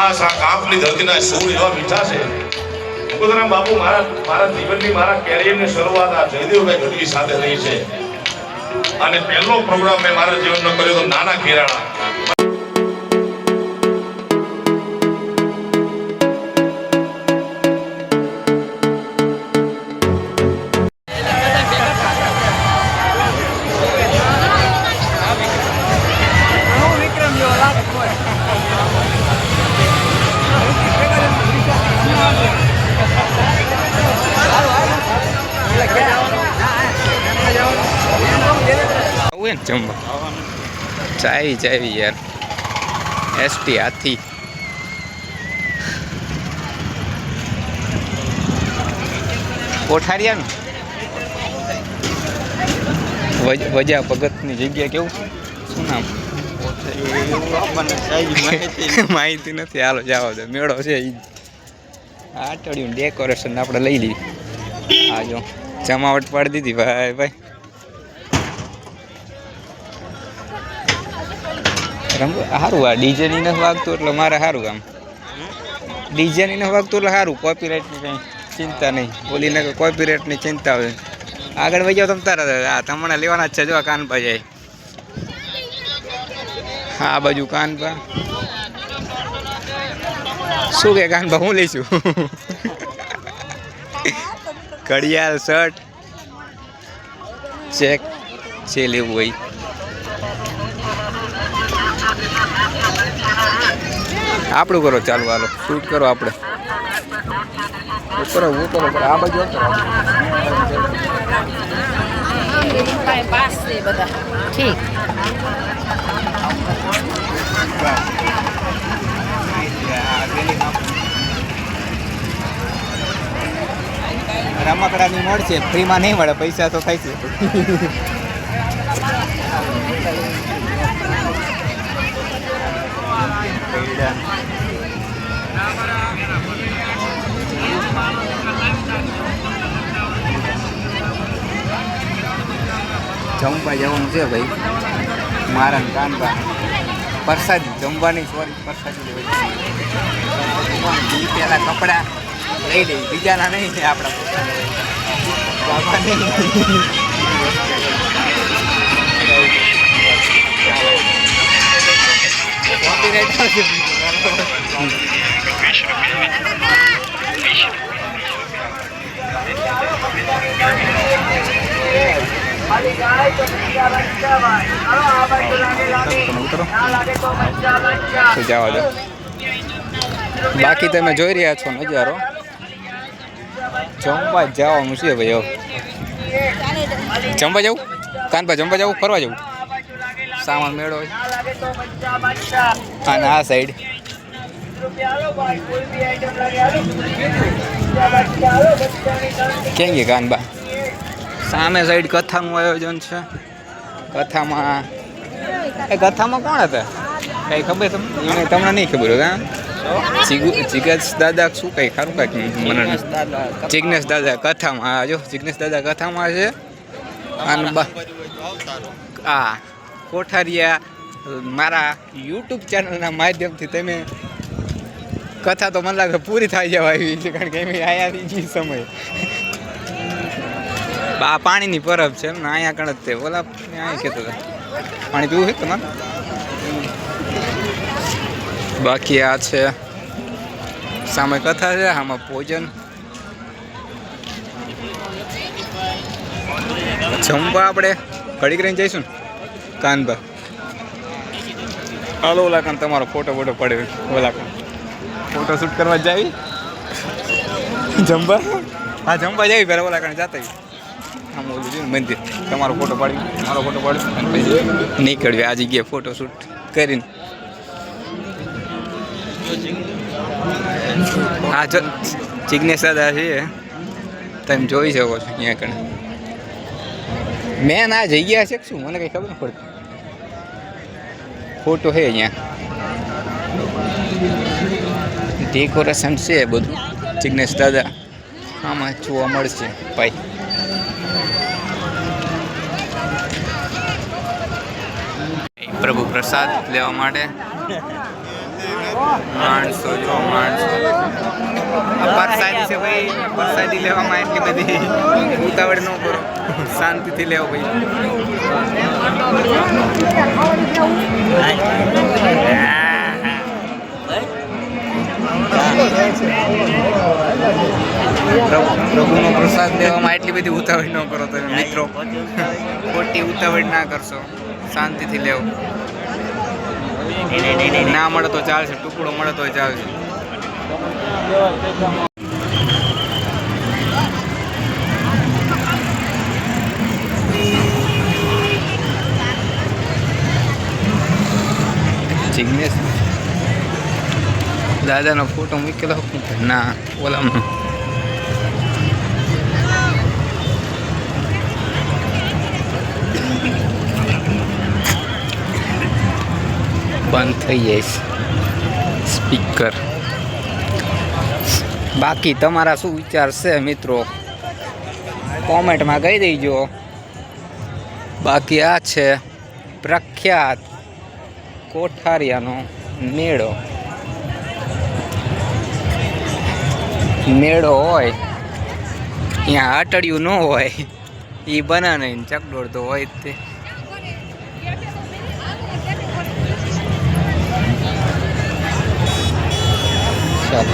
મીઠાશ આ કાંપની ધરતીના સૂર એવા મીઠા છે મુકુંદરામ બાપુ મારા જીવનની મારા કેરિયરની શરૂઆત આ જયદેવભાઈ ગઢવી સાથે રહી છે અને પહેલો પ્રોગ્રામ મેં મારા જીવનનો કર્યો તો નાના કેરાળા ચાવી યાર એસટી હાથી કોઠારિયા ને વજા ભગતની જગ્યા કેવું શું નામ માહિતી નથી. હાલો જવા દો મેળો છે આટડિયું ડેકોરેશન આપણે લઈ લઈએ. આ જો જમાવટ પાડી દીધી ભાઈ ભાઈ. સારું આ ડીજેની નથી વાગતું એટલે મારે સારું આમ ડીજેની નથી વાગતું એટલે સારું. કોપીરાઇટની કંઈ ચિંતા નહીં. બોલીને કે કોપીરાઇટની ચિંતા હોય આગળ વહી જાઓ તમે તરત. હા તમને લેવાના જ છે. જો કાનપા જાય આ બાજુ કાનપા શું કે કાનપા હું લઈશું ઘડિયાળ શર્ટ ચેક છે લેવું હોય. આપણું કરો ચાલુ હાલો શૂટ કરો આપણે કરો આ બાજુ રમકડાની મળશે ફ્રીમાં નહીં મળે પૈસા તો થાય છે. જમવા જવાનું છે ભાઈ મારા કાનબા. પ્રસાદી જમવાની સોરી પ્રસાદી લેવાની. પેલા કપડા લઈ લઈ બીજાના નહીં છે આપણા બાબા નહીં. જવા દો. બાકી તમે જોઈ રહ્યા છો નજારો. જમવા જવાનું છે ભાઈ. જમવા જવું કાનપા જમવા જવું ફરવા જવું સામાન મેળો અને આ સાઈડ કેમ કે કાનબા સામે સાઈડ કથાનું આયોજન છે. કથામાં કોણ હતા કઈ ખબર તમને? તમને નહીં ખબર હોય જિગ્નેશ દાદા શું કઈ ખારું કાંઈક મને જિગ્નેશ દાદા કથામાં. હા જો જિગ્નેશ દાદા કથામાં છે. અને હા કોઠારિયા મારા યુટ્યુબ ચેનલના માધ્યમથી તમે કથા તો મને લાગે પૂરી થઈ જવા આવી છે કારણ કે એમ અહીંયા બીજી સમય આ પાણીની પરબ છે એમ ને અહીંયા કણ જ તે ઓલા અહીંયા કહેતો હતા પાણી પીવું છે તમારે. બાકી આ છે સામે કથા છે આમાં ભોજન જમવા આપણે ઘડીક રહીને જઈશું ને કાનબા. હાલો ઓલા કાન તમારો ફોટો પડ્યો ઓલા કાન ફોટો શૂટ કરવા જ જાવી જમવા. હા જમવા જાવી પહેલાં ઓલા કાન જાતા આમ ઓલું છે ને મંદિર તમારો ફોટો પાડી મારો ફોટો પાડી અને પછી નીકળવી આ જગ્યાએ ફોટો શૂટ કરીને. હા જો જિગ્નેશ દાદા છે તમે જોઈ શકો છો અહીંયા કણે. મેન આ જગ્યા છે શું મને કંઈ ખબર ન પડતી. ફોટો છે અહીંયા ડેકોરેશન છે બધું. જિગ્નેશ દાદા આમાં જોવા મળશે ભાઈ. પ્રભુ પ્રસાદ લેવા માટે માણસો જો માણસો આ પરસાદી છે ભાઈ, પરસાદી લેવામાં એટલી બધી ઉતાવળ ન કરો, શાંતિથી લેવો ભાઈ. પ્રભુનો પ્રસાદ લેવામાં એટલી બધી ઉતાવળ ન કરો તમે મિત્રો, ખોટી ઉતાવળ ના કરશો, શાંતિથી લેવો. ના મળે તો ચાલશે, ટુકડો મળે તો ચાલશે. જિગ્નેશ દાદાનો ફોટો મૂકેલો ના ઓલામાં બંધ થઈ જાય સ્પીકર. બાકી તમારા શું વિચાર છે મિત્રો, કોમેન્ટમાં કહી દેજો. બાકી આ છે પ્રખ્યાત કોઠારિયાનો મેળો. મેળો હોય ત્યાં અટડિયું ન હોય, એ બનાને ચકડોળ તો હોય જ તે.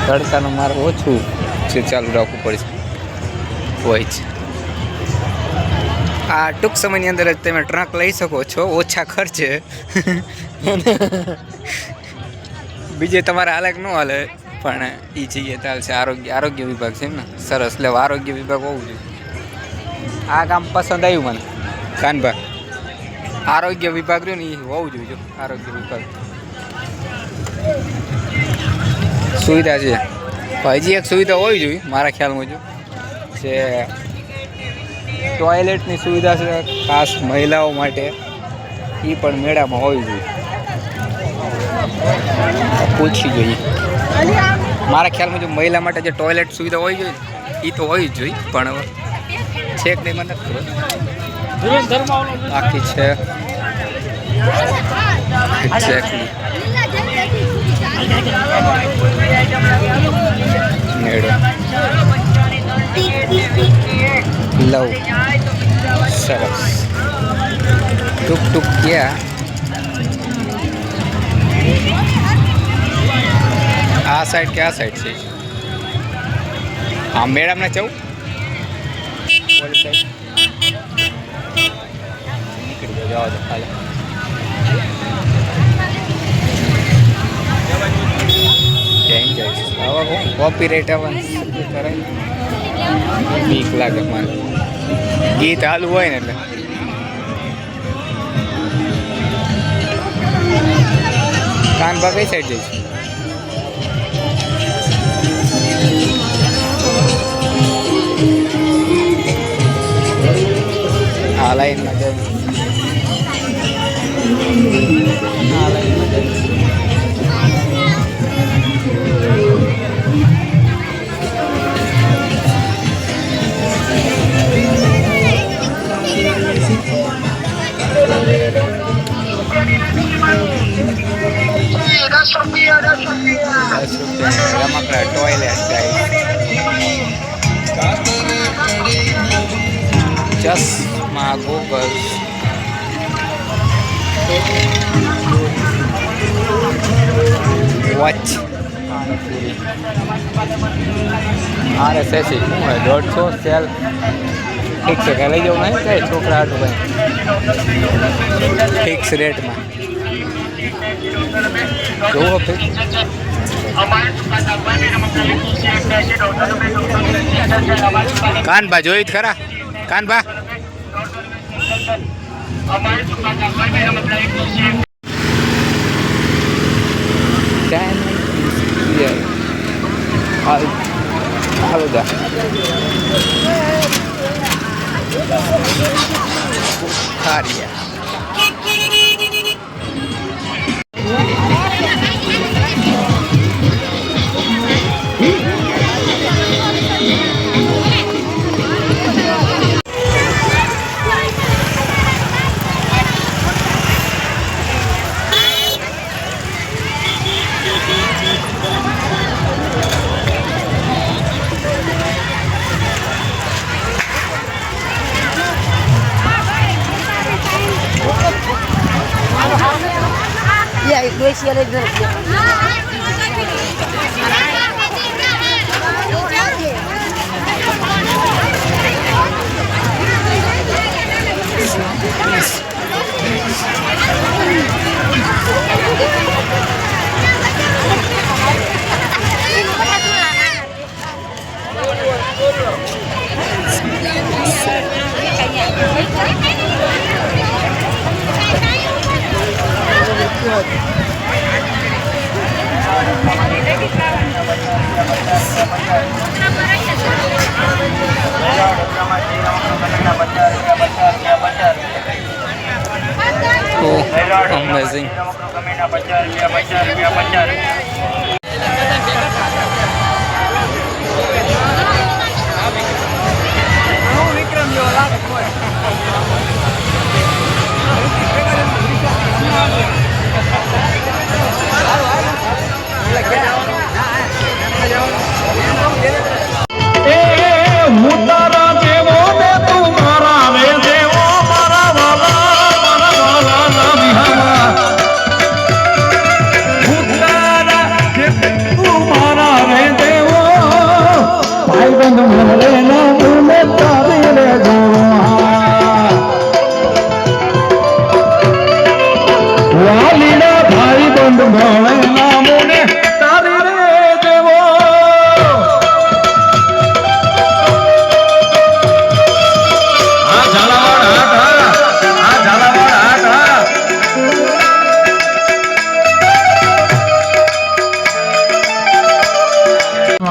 તડકાનું મારે ઓછું છે, ચાલુ રાખવું પડશે હોય છે. આ ટૂંક સમયની અંદર જ તમે ટ્રક લઈ શકો છો ઓછા ખર્ચે. બીજે તમારે હાલે ન હાલે પણ એ જઈએ ચાલશે. આરોગ્ય વિભાગ છે ને સરસ, લેવા આરોગ્ય વિભાગ હોવું જોઈએ. આ કામ પસંદ આવ્યું મને કાનભા, આરોગ્ય વિભાગ રહ્યું ને એ હોવું જોઈએ. આરોગ્ય વિભાગ સુવિધા છે, હજી એક સુવિધા હોવી જોઈએ મારા ખ્યાલમાં જો છે, ટોયલેટની સુવિધા છે ખાસ મહિલાઓ માટે, એ પણ મેળામાં હોવી જોઈએ. પૂછવી જોઈએ મારા ખ્યાલમાં, જો મહિલા માટે જે ટોયલેટ સુવિધા હોવી જોઈએ એ તો હોવી જ જોઈએ, પણ હવે છે કે નહીં મને નથી ખબર. બાકી છે એક્ઝેક્ટલી મેળો લવ સરસ. ટૂંક ટૂંક ક્યાં આ સાઈડ કે આ સાઈડ છે? હા મેડમ ને જવું નીકળી જાઓ તો ખાલી. હવે કોપીરાઇટ આવવાનું કરાય, બીક લાગે મને. ગીત હાલવું હોય ને એટલે. કાનભા કઈ સાઈડ જઈશ? આ લાઈનમાં જાય, આ લાઈનમાં જાય. રમકડા ટોયલેટ ચશ્મા ગોગલ્સ વોચ RSS શું હોય 150 સેલ ઠીક છે કે લઈ જવું નહીં કઈ છોકરા હાટું ભાઈ ફિક્સ રેટમાં જોવો ફિક્સ. કાનભા જોઈ ખરા કાનભા? હાલુદા ખારિયા ડોસી અલગ Amazing.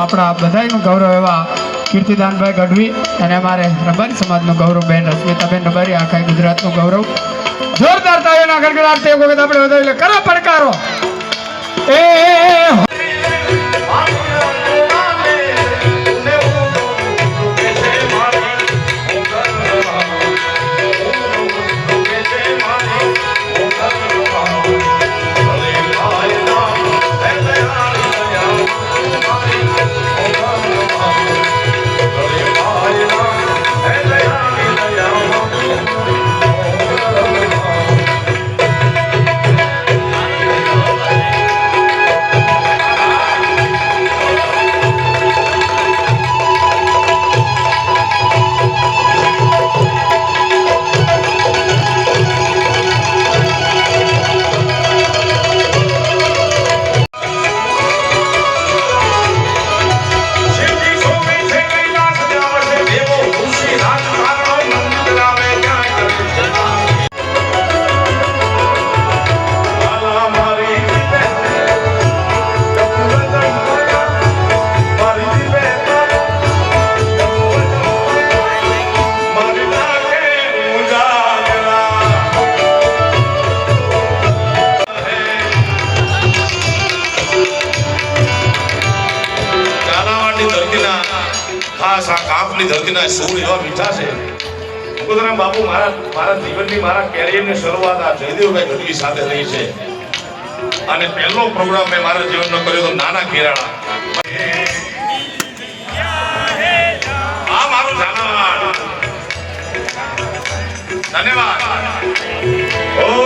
આપણા બધાયનું ગૌરવ એવા કીર્તિદાનભાઈ ગઢવી અને અમારે રબારી સમાજનું ગૌરવ બેન રશ્મિતાબેન રબારી આખા ગુજરાતનું ગૌરવ જોરદાર તાળીઓના ગડગડાટ તે વખત આપણે વધાવી કરો પડકારો ખાસ આ કાપની ધરતીના સૂર એવા મીઠા છે. મુકુંદરામ બાપુ મારા જીવનની મારા કેરિયરની શરૂઆત આ જયદેવભાઈ ગઢવી સાથે થઈ છે. અને પહેલો પ્રોગ્રામ મેં મારા જીવનનો કર્યો તો નાના કેરાળા. આ મારું જાનવાડ. ધન્યવાદ. ઓ